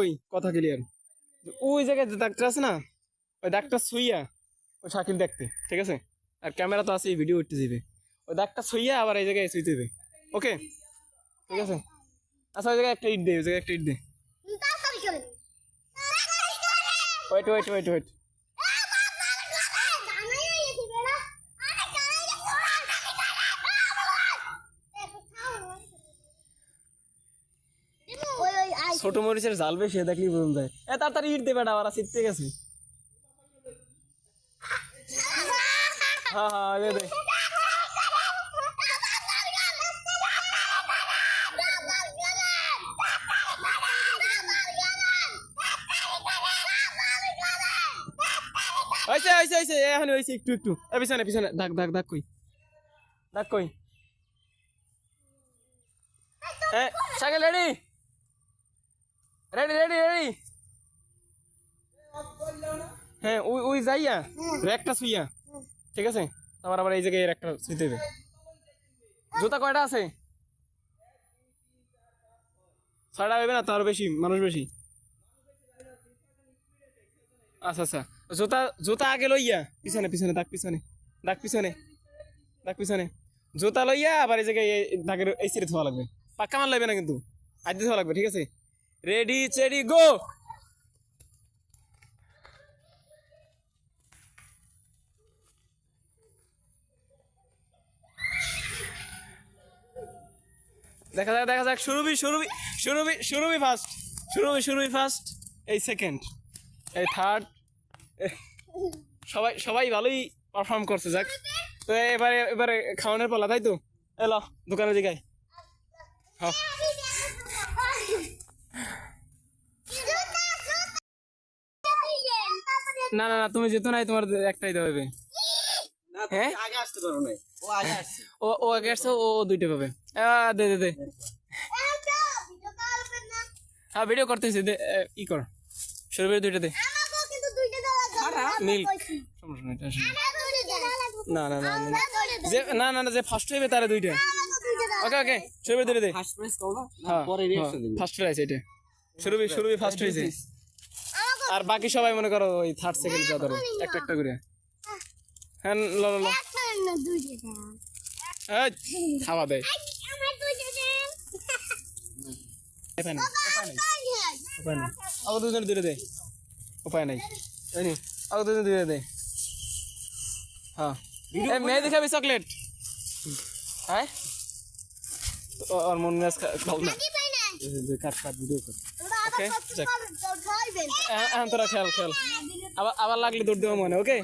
ওই কথা ক্লিয়ার। ওই জায়গায় যে ডাক্তার আছে না, ওই ডাক্তার শুইয়া ওই শাকিল দেখতে, ঠিক আছে? আর ক্যামেরা তো আছে, ভিডিও উঠতে দিবে। ওই ডাক্তার শুইয়া আবার এই জায়গায় শুইতে দেবে। ওকে, ঠিক আছে? আচ্ছা, ওই জায়গায় একটা ইট দে, ওই জায়গায় একটা ইট দে। Wait wait wait wait. ছোট মরিচের জাল বেশি দেখলি বুঝুন যায়। তাড়াতাড়ি ইট দেবে, আবার শীতে গেছে। হ্যাঁ হ্যাঁ, দে দে। হয়েছে হয়েছে হয়েছে, এখন হয়েছে, একটু একটু। পিছনে পিছনে, দাগ দাগ দাগ কই, দাগ কই। Shakil ready, ready ready ready. হ্যাঁ, ওই ওই যাইয়া একটা শুইয়া, ঠিক আছে? আমার আবার এই জায়গায় একটা শুইতে হবে। জুতা কয়টা আছে? 6টা হবে না, তার বেশি, মানুষ বেশি। আচ্ছা আচ্ছা, জুতা জুতা আগে লইয়া পিছনে পিছনে, দাগ পিছনে, দাগ পিছনে, দাগ পিছনে। জুতা লইয়া আবার এই জায়গায় দাগের এই সিরে ধোয়া লাগবে। পাক্কা মার লাগবে না কিন্তু, আজ ধোয়া লাগবে, ঠিক আছে? রেডি চেডি গো। দেখা যাক দেখা যাক, শুরুবি শুরুবি শুরুবি শুরুবি ফার্স্ট, শুরুবি শুরুবি ফার্স্ট, এই সেকেন্ড, এই থার্ড। সবাই সবাই ভালোই পারফর্ম করছে, যাক। তো এবারে এবারে খাওয়ানোর পালা, তাই তো? এলো দোকানের দিকে। হ্যাঁ, না না না, তুমি যেত নাই, তোমার একটাই দেওয়া হবে। হ্যাঁ, ও ও আগে আসছে, ও দুইটা পাবে। দে দে দে। হ্যাঁ, ভিডিও করতেছি, দে। ই কর, শুরু করে দুইটা দে। মিল্ক, না না না না, যে না না না, যে ফার্স্ট হইবে তারে দুইটা। ওকে ওকে, শুরু করে দুইটা দে। ফার্স্ট প্রাইজ কও না, পরে রিঅ্যাকশন দিবি। ফার্স্ট প্রাইজ এটা, শুরুবি শুরুবি ফার্স্ট হইছে। আর বাকি সবাই মনে করো ওই থার্ড সেকেন্ড যা ধরো, একটা একটা করে। হ্যাঁ, ল ল ল, খাওয়া দেয়। আগে দুজন দুটো দে, উপায় নাই। আগে দুজন দুটো দে। হ্যাঁ, মেয়ে দেখাবি চকলেট। হ্যাঁ, আর মন মেজ খাও না, কাট কাট ভিডিও কর। ওকে, এখন তোরা খেল খেল, আবার আবার লাগলে দৌড় দেওয়া মনে। ওকে।